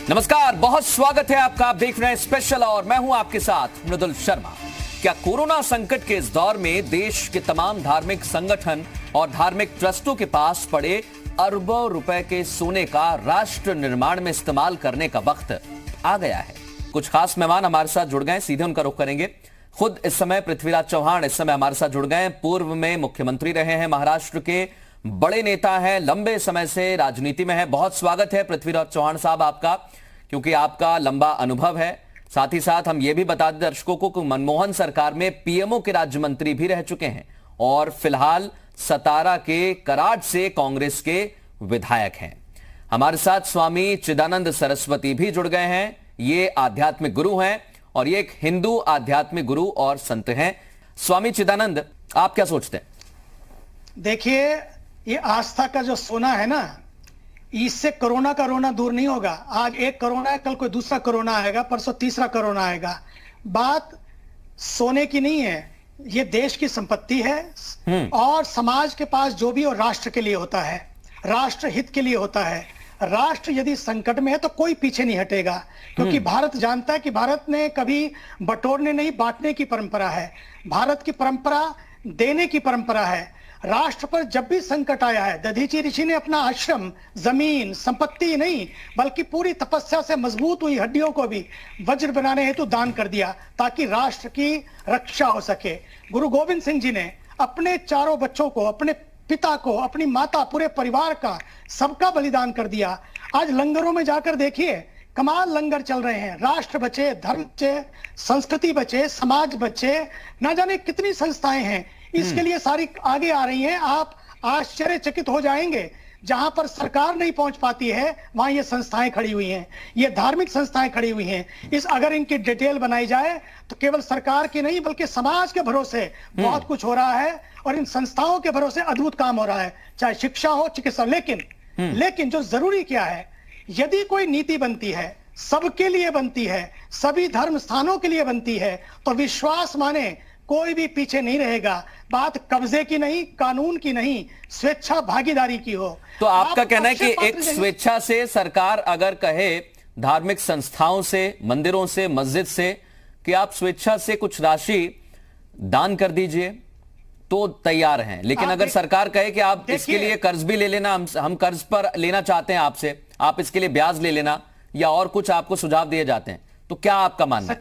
नमस्कार, बहुत स्वागत है आपका। आप देख रहे हैं स्पेशल और मैं हूं आपके साथ मृदुल शर्मा। क्या कोरोना संकट के इस दौर में देश के तमाम धार्मिक संगठन और धार्मिक ट्रस्टों के पास पड़े अरबों रुपए के सोने का राष्ट्र निर्माण में इस्तेमाल करने का वक्त आ गया है? कुछ खास मेहमान हमारे साथ जुड़ गए, सीधे उनका रुख करेंगे। खुद इस समय पृथ्वीराज चौहान इस समय हमारे साथ जुड़ गए। पूर्व में मुख्यमंत्री रहे हैं, महाराष्ट्र के बड़े नेता हैं, लंबे समय से राजनीति में है। बहुत स्वागत है पृथ्वीराज चौहान साहब आपका, क्योंकि आपका लंबा अनुभव है। साथ ही साथ हम ये भी बता दें दर्शकों को कि मनमोहन सरकार में पीएमओ के राज्य मंत्री भी रह चुके हैं और फिलहाल सतारा के कराड से कांग्रेस के विधायक हैं। हमारे साथ स्वामी चिदानंद सरस्वती भी जुड़ गए हैं। ये आध्यात्मिक गुरु हैं और ये एक हिंदू आध्यात्मिक गुरु और संत हैं। स्वामी चिदानंद, आप क्या सोचते हैं? देखिए, ये आस्था का जो सोना है ना, इससे कोरोना का रोना दूर नहीं होगा। आज एक कोरोना है, कल कोई दूसरा कोरोना आएगा, परसों तीसरा कोरोना आएगा। बात सोने की नहीं है, ये देश की संपत्ति है और समाज के पास जो भी हो राष्ट्र के लिए होता है, राष्ट्र हित के लिए होता है। राष्ट्र यदि संकट में है तो कोई पीछे नहीं हटेगा, क्योंकि भारत जानता है कि भारत ने कभी बटोरने नहीं, बांटने की परंपरा है। भारत की परंपरा देने की परंपरा है। राष्ट्र पर जब भी संकट आया है, दधीची ऋषि ने अपना आश्रम, जमीन, संपत्ति नहीं बल्कि पूरी तपस्या से मजबूत हुई हड्डियों को भी वज्र बनाने हेतु दान कर दिया, ताकि राष्ट्र की रक्षा हो सके। गुरु गोविंद सिंह जी ने अपने चारों बच्चों को, अपने पिता को, अपनी माता, पूरे परिवार का, सबका बलिदान कर दिया। आज लंगरों में जाकर देखिए, कमाल लंगर चल रहे हैं। राष्ट्र बचे, धर्म बचे, संस्कृति बचे, समाज बचे, ना जाने कितनी संस्थाएं हैं इसके लिए सारी आगे आ रही हैं। आप आश्चर्यचकित हो जाएंगे, जहां पर सरकार नहीं पहुंच पाती है वहां ये संस्थाएं खड़ी हुई हैं, ये धार्मिक संस्थाएं खड़ी हुई हैं। अगर इनकी डिटेल बनाई जाए तो केवल सरकार की नहीं बल्कि समाज के भरोसे बहुत कुछ हो रहा है और इन संस्थाओं के भरोसे अद्भुत काम हो रहा है, चाहे शिक्षा हो, चिकित्सा। लेकिन जो जरूरी क्या है, यदि कोई नीति बनती है, सबके लिए बनती है, सभी धर्म स्थानों के लिए बनती है, तो विश्वास माने कोई भी पीछे नहीं रहेगा। बात कब्जे की नहीं, कानून की नहीं, स्वेच्छा भागीदारी की हो। तो आपका कहना है कि एक स्वेच्छा से सरकार अगर कहे धार्मिक संस्थाओं से, मंदिरों से, मस्जिद से कि आप स्वेच्छा से कुछ राशि दान कर दीजिए तो तैयार हैं, लेकिन अगर सरकार कहे कि आप इसके लिए कर्ज भी ले लेना, हम कर्ज पर लेना चाहते हैं आपसे, आप इसके लिए ब्याज ले लेना, या और कुछ आपको सुझाव दिए जाते हैं, तो क्या आपका मानना?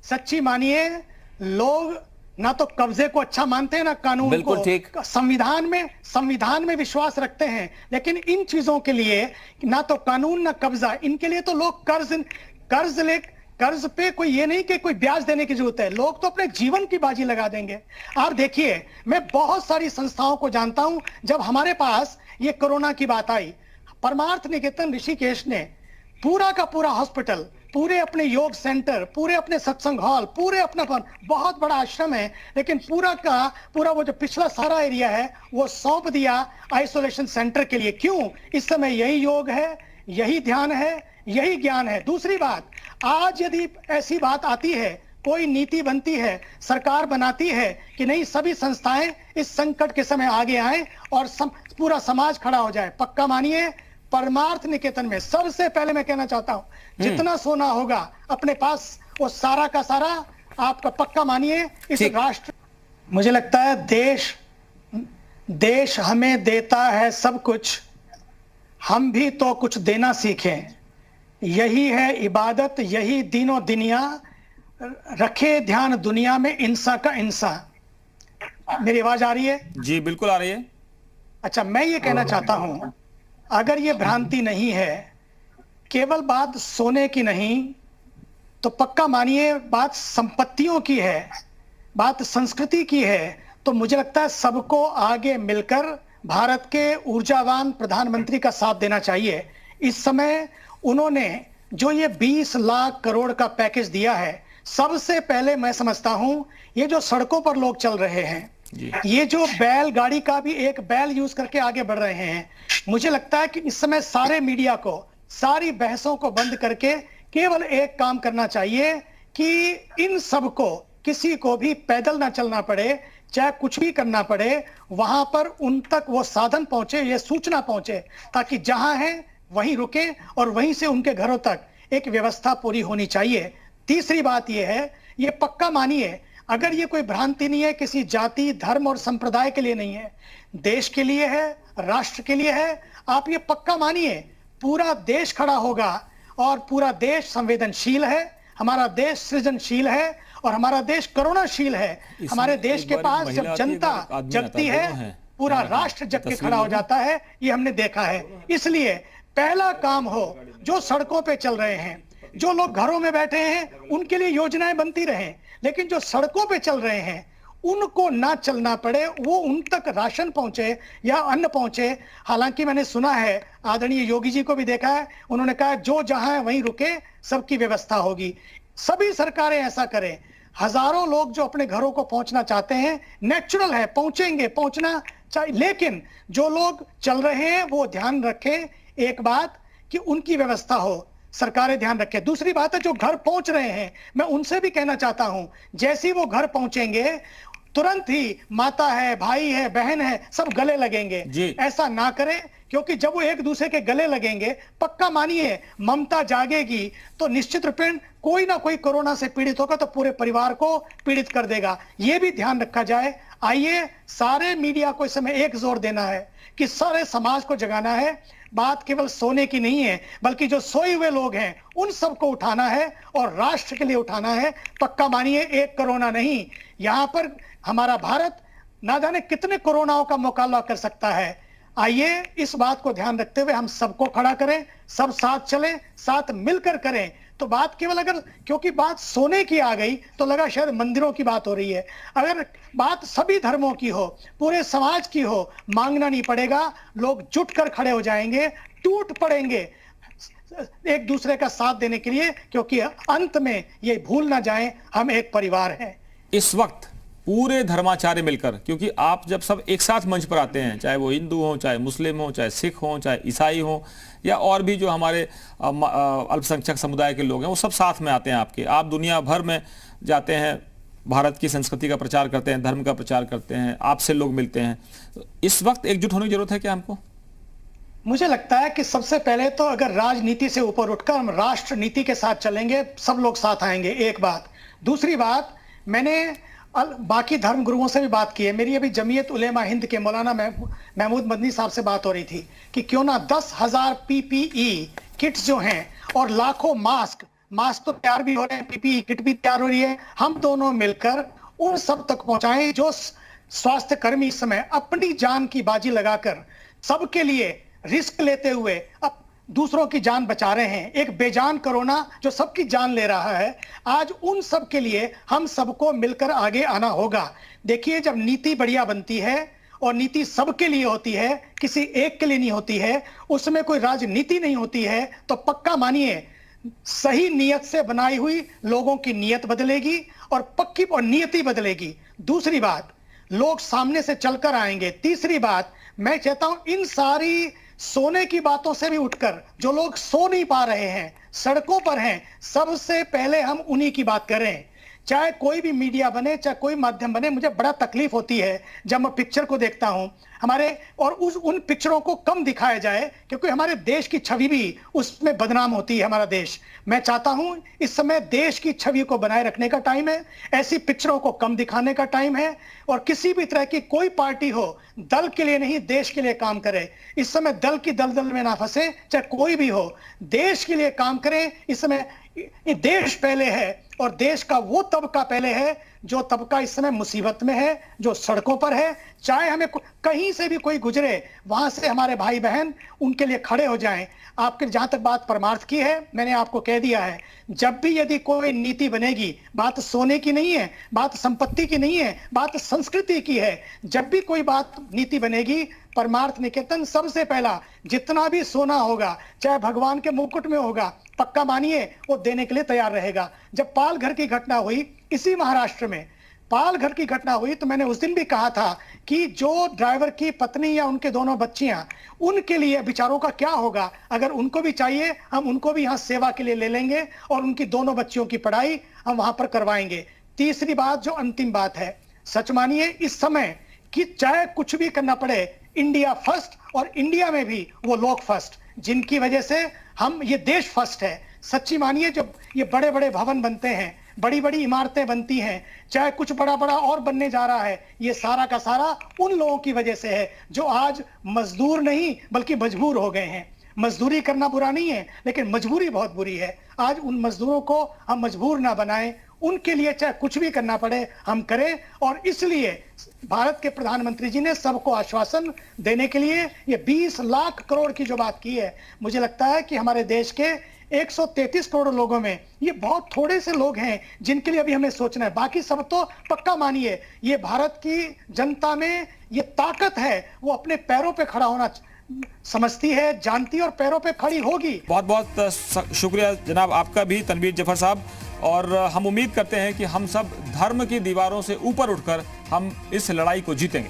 सच्ची मानिए, लोग ना तो कब्जे को अच्छा मानते हैं ना कानून बिल्कुल को। ठीक। संविधान में विश्वास रखते हैं, लेकिन इन चीजों के लिए ना तो कानून ना कब्जा, इनके लिए तो लोग कर्ज पे कोई ये नहीं कि कोई ब्याज देने की जरूरत है, लोग तो अपने जीवन की बाजी लगा देंगे। आप देखिए, मैं बहुत सारी संस्थाओं को जानता हूं। जब हमारे पास ये कोरोना की बात आई, परमार्थ निकेतन ऋषिकेश ने पूरा का पूरा हॉस्पिटल, पूरे अपने योग सेंटर, पूरे अपने सत्संग हॉल, पूरे अपना बहुत बड़ा आश्रम है, लेकिन पूरा का पूरा वो जो पिछला सारा एरिया है वो सौंप दिया आइसोलेशन सेंटर के लिए। क्यों? इस समय यही योग है, यही ध्यान है, यही ज्ञान है। दूसरी बात, आज यदि ऐसी बात आती है, कोई नीति बनती है, सरकार बनाती है कि नहीं सभी संस्थाएं इस संकट के समय आगे आए और पूरा समाज खड़ा हो जाए, पक्का मानिए परमार्थ निकेतन में सबसे पहले मैं कहना चाहता हूं, जितना सोना होगा अपने पास वो सारा का सारा आपका, पक्का मानिए इस राष्ट्र। मुझे लगता है देश हमें देता है सब कुछ, हम भी तो कुछ देना सीखें। यही है इबादत, यही दीनों दुनिया, रखे ध्यान दुनिया में इंसा का इंसा। मेरी आवाज आ रही है? जी बिल्कुल आ रही है। अच्छा, मैं ये कहना चाहता हूं, अगर ये भ्रांति नहीं है, केवल बात सोने की नहीं, तो पक्का मानिए बात संपत्तियों की है, बात संस्कृति की है। तो मुझे लगता है सबको आगे मिलकर भारत के ऊर्जावान प्रधानमंत्री का साथ देना चाहिए। इस समय उन्होंने जो ये 20 लाख करोड़ का पैकेज दिया है, सबसे पहले मैं समझता हूं ये जो सड़कों पर लोग चल रहे हैं, ये जो बैलगाड़ी का भी एक बैल यूज करके आगे बढ़ रहे हैं, मुझे लगता है कि इस समय सारे मीडिया को, सारी बहसों को बंद करके केवल एक काम करना चाहिए कि इन सबको, किसी को भी पैदल ना चलना पड़े, चाहे कुछ भी करना पड़े, वहां पर उन तक वो साधन पहुंचे, ये सूचना पहुंचे, ताकि जहां है वहीं रुके और वहीं से उनके घरों तक एक व्यवस्था पूरी होनी चाहिए। तीसरी बात यह है, ये पक्का मानिए, अगर ये कोई भ्रांति नहीं है, किसी जाति, धर्म और संप्रदाय के लिए नहीं है, देश के लिए है, राष्ट्र के लिए है, आप ये पक्का मानिए, पूरा देश खड़ा होगा और पूरा देश संवेदनशील है, हमारा देश सृजनशील है और हमारा देश करुणाशील है। हमारे देश के पास जब जनता जगती है, पूरा राष्ट्र जग के खड़ा हो जाता है, ये हमने देखा है। इसलिए पहला काम हो, जो सड़कों पे चल रहे हैं, जो लोग घरों में बैठे हैं, उनके लिए योजनाएं बनती रहें, लेकिन जो सड़कों पे चल रहे हैं उनको ना चलना पड़े, वो उन तक राशन पहुंचे या अन्न पहुंचे। हालांकि मैंने सुना है, आदरणीय योगी जी को भी देखा है, उन्होंने कहा जो जहां है वहीं रुके, सबकी व्यवस्था होगी। सभी सरकारें ऐसा करें। हजारों लोग जो अपने घरों को पहुंचना चाहते हैं, नेचुरल है, पहुंचेंगे, पहुंचना चाहिए, लेकिन जो लोग चल रहे हैं वो ध्यान रखें एक बात कि उनकी व्यवस्था हो, सरकारें ध्यान रखें। दूसरी बात है, जो घर पहुंच रहे हैं, मैं उनसे भी कहना चाहता हूं, जैसे ही वो घर पहुंचेंगे तुरंत ही माता है, भाई है, बहन है, सब गले लगेंगे। ऐसा ना करें, क्योंकि जब वो एक दूसरे के गले लगेंगे, पक्का मानिए ममता जागेगी तो निश्चित रूपेण कोई ना कोई कोरोना से पीड़ित होगा तो पूरे परिवार को पीड़ित कर देगा। ये भी ध्यान रखा जाए। आइए, सारे मीडिया को इस समय एक जोर देना है कि सारे समाज को जगाना है। बात केवल सोने की नहीं है, बल्कि जो सोए हुए लोग हैं उन सबको उठाना है और राष्ट्र के लिए उठाना है। पक्का मानिए, एक कोरोना नहीं, यहां पर हमारा भारत ना जाने कितने कोरोनाओं का मुकाबला कर सकता है। आइए, इस बात को ध्यान रखते हुए हम सबको खड़ा करें, सब साथ चलें, साथ मिलकर करें। तो बात केवल, अगर क्योंकि बात सोने की आ गई तो लगा शायद मंदिरों की बात हो रही है। अगर बात सभी धर्मों की हो, पूरे समाज की हो, मांगना नहीं पड़ेगा, लोग जुट कर खड़े हो जाएंगे, टूट पड़ेंगे एक दूसरे का साथ देने के लिए, क्योंकि अंत में ये भूल ना जाएं, हम एक परिवार हैं। इस वक्त पूरे धर्माचार्य मिलकर, क्योंकि आप जब सब एक साथ मंच पर आते हैं, चाहे वो हिंदू हो, चाहे मुस्लिम हो, चाहे सिख हो, चाहे ईसाई हो, या और भी जो हमारे अल्पसंख्यक समुदाय के लोग हैं, वो सब साथ में आते हैं आपके। आप दुनिया भर में जाते हैं, भारत की संस्कृति का प्रचार करते हैं, धर्म का प्रचार करते हैं, आपसे लोग मिलते हैं। इस वक्त एकजुट होने की जरूरत है क्या हमको? मुझे लगता है कि सबसे पहले तो अगर राजनीति से ऊपर उठकर हम राष्ट्र नीति के साथ चलेंगे, सब लोग साथ आएंगे, एक बात। दूसरी बात, मैंने बाकी धर्म गुरुओं से भी बात की है। मेरी अभी जमीयत उलेमा हिंद के मौलाना महमूद मदनी साहब से बात हो रही थी कि क्यों ना 10,000 पीपीई किट्स जो हैं और लाखों मास्क तो तैयार भी हो रहे हैं, पीपीई किट भी तैयार हो रही है, हम दोनों मिलकर उन सब तक पहुंचाएं जो स्वास्थ्य कर्मी इस समय अपनी जान की बाजी लगाकर सबके लिए रिस्क लेते हुए अब दूसरों की जान बचा रहे हैं। एक बेजान कोरोना जो सबकी जान ले रहा है, आज उन सब के लिए हम सबको मिलकर आगे आना होगा। देखिए, जब नीति बढ़िया बनती है और नीति सबके लिए होती है, किसी एक के लिए नहीं होती है, उसमें कोई राजनीति नहीं होती है, तो पक्का मानिए सही नियत से बनाई हुई लोगों की नियत बदलेगी और पक्की और नियति बदलेगी। दूसरी बात, लोग सामने से चलकर आएंगे। तीसरी बात, मैं चाहता हूं इन सारी सोने की बातों से भी उठकर जो लोग सो नहीं पा रहे हैं, सड़कों पर हैं, सबसे पहले हम उन्हीं की बात करें। चाहे कोई भी मीडिया बने, चाहे कोई माध्यम बने, मुझे बड़ा तकलीफ होती है जब मैं पिक्चर को देखता हूं हमारे, और उन पिक्चरों को कम दिखाया जाए, क्योंकि हमारे देश की छवि भी उसमें बदनाम होती है। हमारा देश, मैं चाहता हूं इस समय देश की छवि को बनाए रखने का टाइम है, ऐसी पिक्चरों को कम दिखाने का टाइम है, और किसी भी तरह की कोई पार्टी हो, दल के लिए नहीं, देश के लिए काम करे। इस समय दल की दलदल में ना फंसे, चाहे कोई भी हो, देश के लिए काम करें। इस समय ये देश पहले है और देश का वो तबका पहले है जो तबका इस समय मुसीबत में है, जो सड़कों पर है। चाहे हमें कहीं से भी कोई गुजरे, वहां से हमारे भाई बहन उनके लिए खड़े हो जाएं। आपके जहां तक बात परमार्थ की है, मैंने आपको कह दिया है, जब भी यदि कोई नीति बनेगी, बात सोने की नहीं है, बात संपत्ति की नहीं है, बात संस्कृति की है। जब भी कोई बात नीति बनेगी, परमार्थ निकेतन सबसे पहला जितना भी सोना होगा, चाहे भगवान के मुकुट में होगा, पक्का मानिए वो देने के लिए तैयार रहेगा। जब पालघर की घटना हुई, इसी महाराष्ट्र में पालघर की घटना हुई, तो मैंने उस दिन भी कहा था कि जो ड्राइवर की पत्नी या उनके दोनों बच्चियां, उनके लिए बेचारों का क्या होगा। अगर उनको भी चाहिए, हम उनको भी यहाँ सेवा के लिए ले लेंगे और उनकी दोनों बच्चियों की पढ़ाई हम वहां पर करवाएंगे। तीसरी बात, जो अंतिम बात है, सच मानिए इस समय कि चाहे कुछ भी करना पड़े, इंडिया फर्स्ट, और इंडिया में भी वो लोग फर्स्ट। जिनकी वजह से हम ये देश फर्स्ट है। सच्ची मानिए, जब ये बड़े बड़े भवन बनते हैं, बड़ी बड़ी इमारतें बनती हैं, चाहे कुछ बड़ा बड़ा और बनने जा रहा है, ये सारा का सारा उन लोगों की वजह से है जो आज मजदूर नहीं बल्कि मजबूर हो गए हैं। मजदूरी करना बुरा नहीं है, लेकिन मजबूरी बहुत बुरी है। आज उन मजदूरों को हम मजबूर ना बनाएं, उनके लिए चाहे कुछ भी करना पड़े हम करें। और इसलिए भारत के प्रधानमंत्री जी ने सबको आश्वासन देने के लिए ये 20 लाख करोड़ की जो बात की है, मुझे लगता है कि हमारे देश के 133 करोड़ लोगों में ये बहुत थोड़े से लोग हैं जिनके लिए अभी हमें सोचना है। बाकी सब तो पक्का मानिए, ये भारत की जनता में ये ताकत है, वो अपने पैरों पे खड़ा होना समझती है, जानती है और पैरों पे खड़ी होगी। बहुत बहुत शुक्रिया जनाब आपका भी, तनवीर जफर साहब। और हम उम्मीद करते हैं कि हम सब धर्म की दीवारों से ऊपर उठकर हम इस लड़ाई को जीतेंगे।